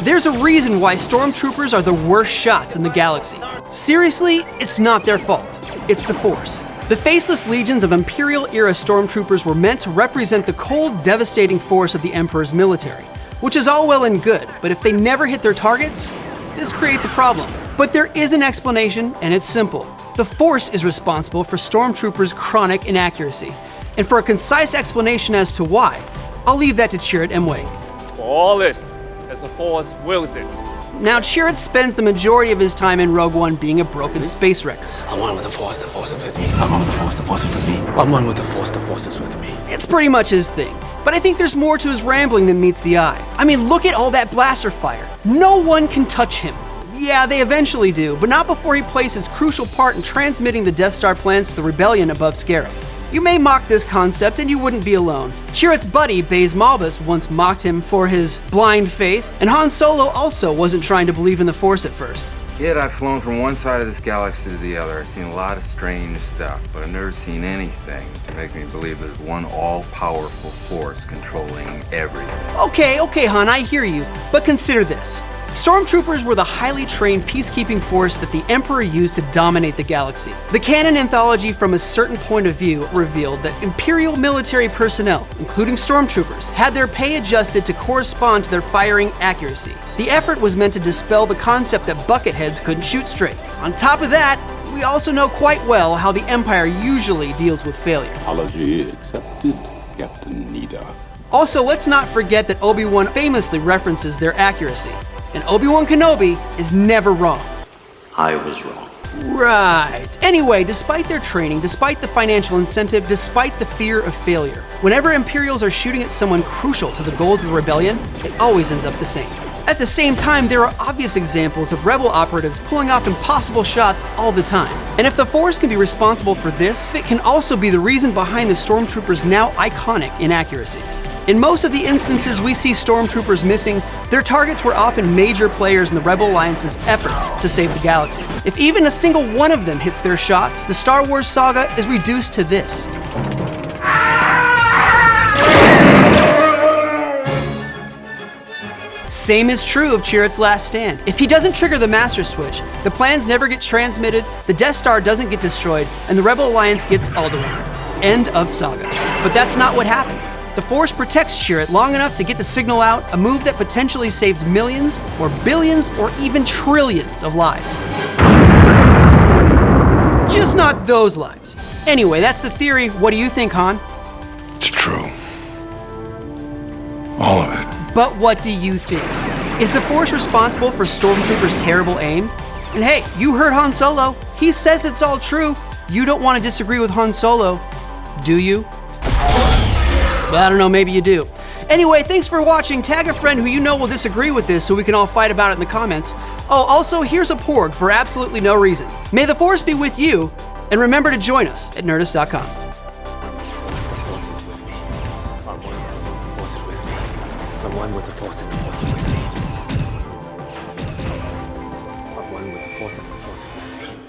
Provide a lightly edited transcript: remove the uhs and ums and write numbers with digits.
There's a reason why Stormtroopers are the worst shots in the galaxy. Seriously, it's not their fault. It's the Force. The faceless legions of Imperial-era Stormtroopers were meant to represent the cold, devastating force of the Emperor's military, which is all well and good, but if they never hit their targets, this creates a problem. But there is an explanation, and it's simple. The Force is responsible for Stormtroopers' chronic inaccuracy. And for a concise explanation as to why, I'll leave that to Chirrut Îmwe. For all this, as the Force wills it. Now, Chirrut spends the majority of his time in Rogue One being a broken space wrecker. I'm one with the Force is with me. I'm one with the Force is with me. I'm one with the Force is with me. It's pretty much his thing. But I think there's more to his rambling than meets the eye. I mean, look at all that blaster fire. No one can touch him. Yeah, they eventually do, but not before he plays his crucial part in transmitting the Death Star plans to the rebellion above Scarif. You may mock this concept, and you wouldn't be alone. Chirrut's buddy, Baze Malbus, once mocked him for his blind faith, and Han Solo also wasn't trying to believe in the Force at first. Kid, I've flown from one side of this galaxy to the other. I've seen a lot of strange stuff, but I've never seen anything to make me believe there's one all-powerful force controlling everything. Okay, Han, I hear you, but consider this. Stormtroopers were the highly trained peacekeeping force that the Emperor used to dominate the galaxy. The canon anthology From a Certain Point of View revealed that Imperial military personnel, including Stormtroopers, had their pay adjusted to correspond to their firing accuracy. The effort was meant to dispel the concept that bucketheads couldn't shoot straight. On top of that, we also know quite well how the Empire usually deals with failure. Apology accepted, Captain Nida. Also, let's not forget that Obi-Wan famously references their accuracy. And Obi-Wan Kenobi is never wrong. I was wrong. Right. Anyway, despite their training, despite the financial incentive, despite the fear of failure, whenever Imperials are shooting at someone crucial to the goals of the rebellion, it always ends up the same. At the same time, there are obvious examples of rebel operatives pulling off impossible shots all the time. And if the Force can be responsible for this, it can also be the reason behind the Stormtroopers' now iconic inaccuracy. In most of the instances we see Stormtroopers missing, their targets were often major players in the Rebel Alliance's efforts to save the galaxy. If even a single one of them hits their shots, the Star Wars saga is reduced to this. Same is true of Chirrut's last stand. If he doesn't trigger the Master Switch, the plans never get transmitted, the Death Star doesn't get destroyed, and the Rebel Alliance gets Alderaan. End of saga. But that's not what happened. The Force protects Chirrut long enough to get the signal out, a move that potentially saves millions, or billions, or even trillions of lives. Just not those lives. Anyway, that's the theory. What do you think, Han? It's true. All of it. But what do you think? Is the Force responsible for Stormtroopers' terrible aim? And hey, you heard Han Solo. He says it's all true. You don't want to disagree with Han Solo, do you? Well, I don't know, maybe you do. Anyway, thanks for watching. Tag a friend who you know will disagree with this so we can all fight about it in the comments. Oh, also, here's a Porg for absolutely no reason. May the Force be with you, and remember to join us at Nerdist.com. I'm one with the Force and the Force is with me. I'm one with the Force and the Force is with me.